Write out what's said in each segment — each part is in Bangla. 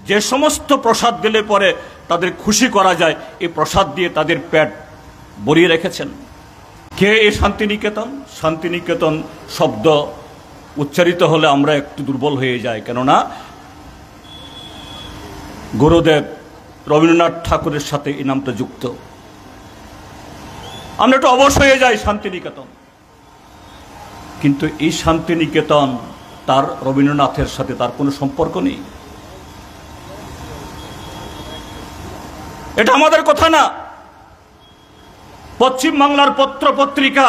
যে সমস্ত প্রসাদ দিলে পরে তাদের খুশি করা যায়, এই প্রসাদ দিয়ে তাদের পেট ভরিয়ে রেখেছেন। কে এই শান্তিনিকেতন? শান্তিনিকেতন শব্দ উচ্চারিত হলে আমরা একটু দুর্বল হয়ে যাই, কেননা গুরুদেব রবীন্দ্রনাথ ঠাকুরের সাথে এই নামটা যুক্ত। আমরা একটু অবশ হয়ে যাই শান্তিনিকেতন, কিন্তু এই শান্তিনিকেতন তার রবীন্দ্রনাথের সাথে তার কোনো সম্পর্ক নেই। এটা আমাদের কথা না। পশ্চিম বাংলার পত্র পত্রিকা,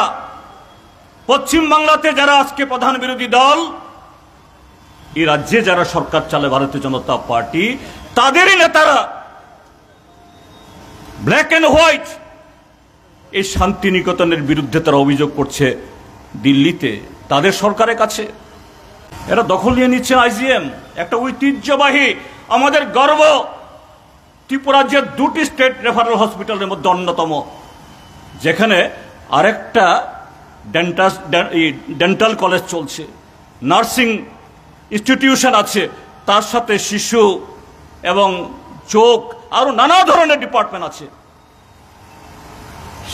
পশ্চিম বাংলাতে যারা আজকে প্রধান বিরোধী দল, এই রাজ্যে যারা সরকার চালায় ভারতীয় জনতা পার্টি, তাদেরই নেতারা ব্ল্যাক অ্যান্ড হোয়াইট এই শান্তিনিকেতনের বিরুদ্ধে তারা অভিযোগ করছে দিল্লিতে, তাদের সরকারের কাছে। এরা দখল নিয়ে নিচ্ছে আইজিএম, একটা ঐতিহ্যবাহী আমাদের গর্ব। ত্রিপুরা রাজ্যের দুটি স্টেট রেফারেল হসপিটালের মধ্যে অন্যতম, যেখানে আরেকটা ডেন্টাল কলেজ চলছে, নার্সিং ইনস্টিটিউশন আছে, তার সাথে শিশু এবং চোখ আরো নানা ধরনের ডিপার্টমেন্ট আছে।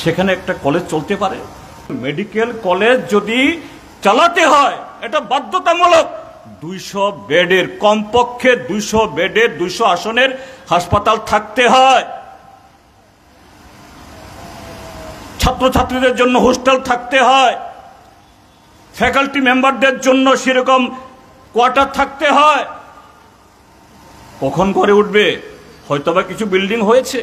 সেখানে একটা কলেজ চলতে পারে? মেডিকেল কলেজ যদি চালাতে হয়, এটা বাধ্যতামূলক 200 বেডের, কমপক্ষে 200 বেডের 200 আসনের হাসপাতাল থাকতে হয়। ছাত্রছাত্রীদের জন্য হোস্টেল থাকতে হয়, ফ্যাকাল্টি মেম্বারদের জন্য সেরকম কোয়ার্টার থাকতে হয়। কখন করে উঠবে? হয়তোবা কিছু বিল্ডিং হয়েছে।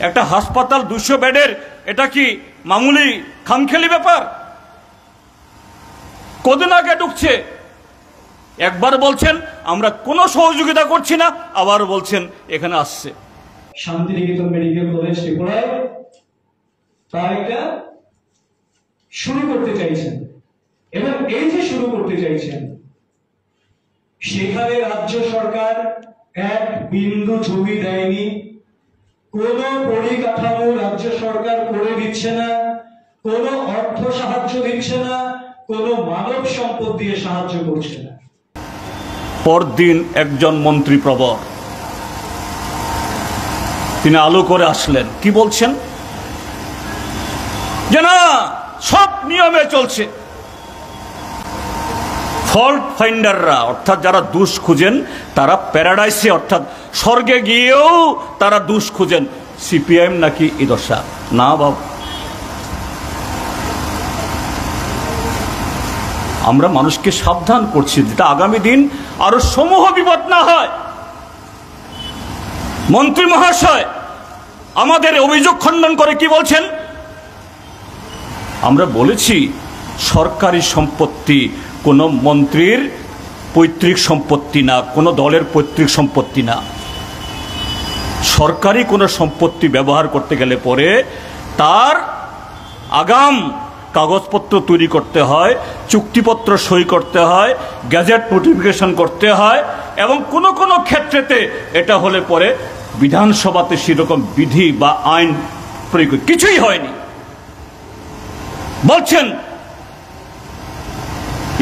একটা হাসপাতাল 200 বেডের, এটা কি মামুলি খামখেয়ালি ব্যাপার? কদিন আগে ঢুকছে, একবার বলছেন আমরা কোনো সহযোগিতা করছি না, আবার বলছেন এখানে আসছে। শান্তিনিকেতন মেডিকেল কলেজ ত্রিপুরায় তার একটা শুরু করতে চাইছেন, এবং এই যে শুরু করতে চাইছেন, সেখানে রাজ্য সরকার এক বিন্দু জমি দেয়নি, কোন পরিকাঠামো রাজ্য সরকার করে দিচ্ছে না, কোন অর্থ সাহায্য দিচ্ছে না, কোন মানব সম্পদ দিয়ে সাহায্য করছে না। পরদিন একজন মন্ত্রী প্রবর তিনি আলো করে আসলেন, কি বলছেন? যে না, সব নিয়মে চলছে। ফল্ট ফাইন্ডাররা, অর্থাৎ যারা দোষ খুঁজেন, তারা প্যারাডাইসে অর্থাৎ স্বর্গে গিয়েও তারা দোষ খুঁজেন। সিপিআইএম নাকি এই দশা? না বাবু, আমরা মানুষকে সাবধান করছি যেটা আগামী দিন আরো সমূহ বিপদ না হয়। মন্ত্রী মহাশয় আমাদের অভিযোগ খণ্ডন করে কি বলছেন? আমরা বলেছি সরকারি সম্পত্তি কোনো মন্ত্রীর পৈতৃক সম্পত্তি না, কোনো দলের পৈতৃক সম্পত্তি না। সরকারি কোনো সম্পত্তি ব্যবহার করতে গেলে পরে তার আগাম কাগজপত্র তৈরি করতে হয়, চুক্তিপত্র সই করতে হয়, গ্যাজেট নোটিফিকেশন করতে হয়, এবং কোনো কোনো ক্ষেত্রেতে এটা হলে পরে বিধানসভাতে সেরকম বিধি বা আইন প্রয়োগ কিছুই হয়নি। বলছেন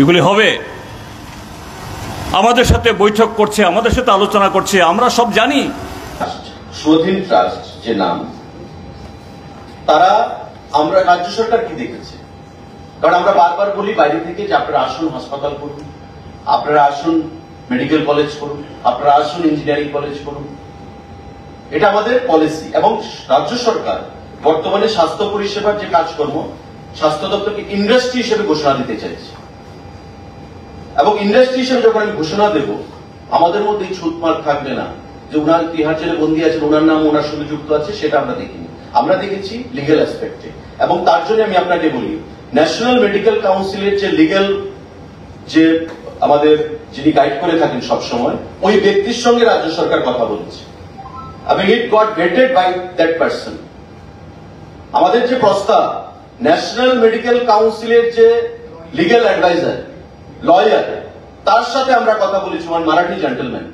এগুলি হবে, আমাদের সাথে বৈঠক করছে, আমাদের সাথে আলোচনা করছে, আমরা সব জানি। স্বাধীন ট্রাস্ট যে নাম, তারা আমরা রাজ্য সরকার কি দেখেছে? কারণ আমরা বারবার বলি বাইরে থেকে যে আপনারা আসুন হাসপাতাল করুন, আপনারা আসুন মেডিকেল কলেজ করুন, আপনারা আসুন ইঞ্জিনিয়ারিং কলেজ করুন, এটা আমাদের পলিসি। এবং রাজ্য সরকার বর্তমানে স্বাস্থ্য পরিষেবার যে কাজকর্ম, স্বাস্থ্য দপ্তরকে ইন্ডাস্ট্রি হিসেবে ঘোষণা দিতে চাইছে। এবং ইন্ডাস্ট্রি হিসেবে যখন আমি ঘোষণা দেব, আমাদের মধ্যে এই ছুটমার থাকবে না যে উনার তিহার জেলে বন্দী আছেন, ওনার নাম ওনার সঙ্গে যুক্ত আছে, সেটা আমরা দেখিনি। আমরা দেখেছি লিগেল অ্যাসপেক্টে। এবং তার জন্য আমি আপনাকে বলি, ন্যাশনাল মেডিকেল কাউন্সিলের যে লিগেল যে আমাদের যিনি গাইড করে থাকেন সবসময়, ওই ব্যক্তির সঙ্গে রাজ্য সরকার কথা বলেছে এবং it got vetted by that person. আমাদের যে প্রস্তাব, ন্যাশনাল মেডিকেল কাউন্সিলের যে লিগেল অ্যাডভাইজার, লয়ার, তার সাথে আমরা কথা বলেছি, ওয়ান মারাঠি জেন্টলম্যান,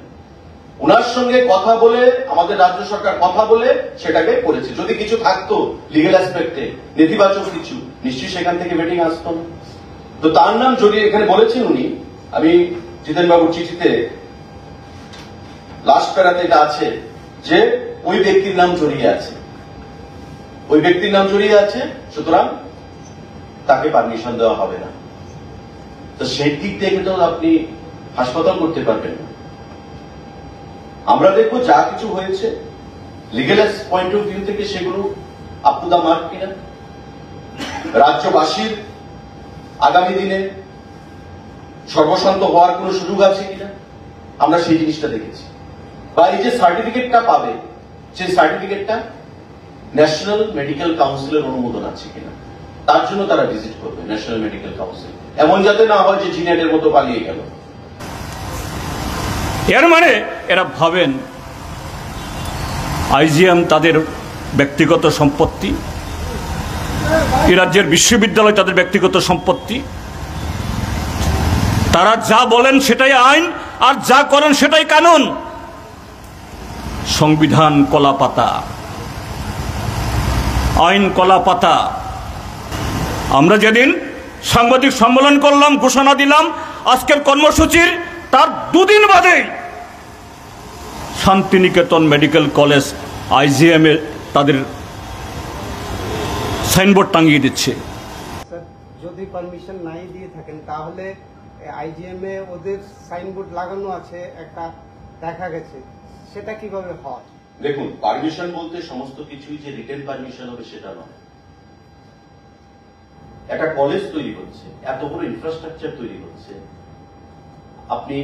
ওনার সঙ্গে কথা বলে আমাদের রাজ্য সরকার কথা বলে সেটাকে করেছে। যদি কিছু থাকতো লিগেল অ্যাসপেক্টে নেতিবাচক কিছু, নিশ্চয়ই সেখান থেকে ভেটিং আসতো না। তো তার নাম যদি এখানে বলেছেন উনি, আমি জিতেন বাবুর চিঠিতে লাস্ট প্যারাতে এটা আছে যে ওই ব্যক্তির নাম জড়িয়ে আছে, ওই ব্যক্তির নাম জড়িয়ে আছে, সুতরাং তাকে পারমিশন দেওয়া হবে না। তো সেই দিক থেকে তো আপনি হাসপাতাল করতে পারবেন না। আমরা দেখবো যা কিছু হয়েছে লিগ্যাল পয়েন্ট অফ ভিউ থেকে সেগুলো আপ টু দা মার্ক কিনা, রাজ্যবাসীর আগামী দিনে সর্বশান্ত হওয়ার কোন সুযোগ আছে কিনা আমরা সেই জিনিসটা দেখেছি। বা এই যে সার্টিফিকেটটা পাবে, সেই সার্টিফিকেটটা ন্যাশনাল মেডিকেল কাউন্সিলের অনুমোদন আছে কিনা, তার জন্য তারা ভিজিট করবে ন্যাশনাল মেডিকেল কাউন্সিল। এমন যাতে না হয় যে জিনেটের মতো পালিয়ে গেল। এর মানে এরা ভাবেন আইজিএম তাদের ব্যক্তিগত সম্পত্তি, এই রাজ্যের বিশ্ববিদ্যালয় তাদের ব্যক্তিগত সম্পত্তি, তারা যা বলেন সেটাই আইন আর যা করেন সেটাই কানুন। সংবিধান কলাপাতা, আইন কলাপাতা। আমরা যেদিন সাংবাদিক সম্মেলন করলাম, ঘোষণা দিলাম আজকের কর্মসূচির, তার দুদিন বাদে শান্তিনিকেতন মেডিকেল কলেজ আইজিএম এ তাদের সাইনবোর্ড টাঙিয়ে দিচ্ছে। স্যার, যদি পারমিশন নাই দিয়ে থাকেন তাহলে আইজিএম এ ওদের সাইনবোর্ড লাগানো আছে একটা, দেখা গেছে, সেটা কিভাবে হয়? দেখুন, পারমিশন বলতে সমস্ত কিছুই যে রিটেন পারমিশন হবে সেটা নয়। একটা কলেজ তৈরি হচ্ছে, এত বড় ইনফ্রাস্ট্রাকচার তৈরি হচ্ছে, আপনি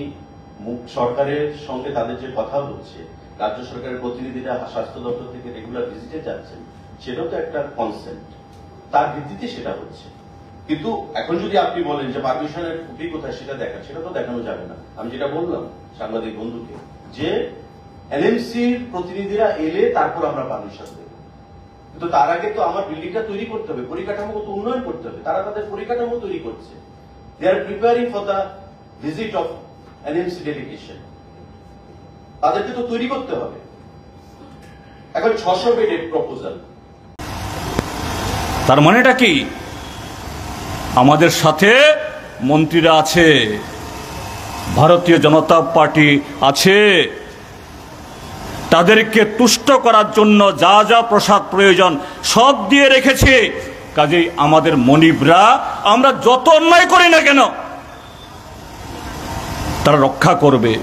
সরকারের সঙ্গে তাদের যে কথা হচ্ছে, রাজ্য সরকারের প্রতিনিধিরা স্বাস্থ্য দপ্তর থেকে রেগুলার ভিজিটে যাচ্ছেন, সেটাও তো একটা কনসেন্ট, তার ভিত্তিতে সেটা হচ্ছে। কিন্তু এখন যদি আপনি বলেন যে পারমিশনের কপি কোথায় সেটা দেখা, সেটা তো দেখানো যাবে না। আমি যেটা বললাম সাংবাদিক বন্ধুকে, যে এনএমসির প্রতিনিধিরা এলে তারপর আমরা পারমিশন দেব, কিন্তু তার আগে তো আমার বিল্ডিংটা তৈরি করতে হবে, পরিকাঠামোগত উন্নয়ন করতে হবে। তারা তাদের পরিকাঠামো তৈরি করছে, they are preparing for the visit of NMC delegation, তাদেরকে তো তৈরি করতে হবে। এখন 600 বেডের প্রপোজাল, তার মানেটা কি? আমাদের সাথে মন্ত্রীরা আছে, ভারতীয় জনতা পার্টি আছে, তাদেরকে তুষ্ট করার জন্য যা যা প্রসাদ প্রয়োজন সব দিয়ে রেখেছে। কাজেই আমাদের মনিবরা, আমরা যত অন্যায় করি না কেন, তারা রক্ষা করবে।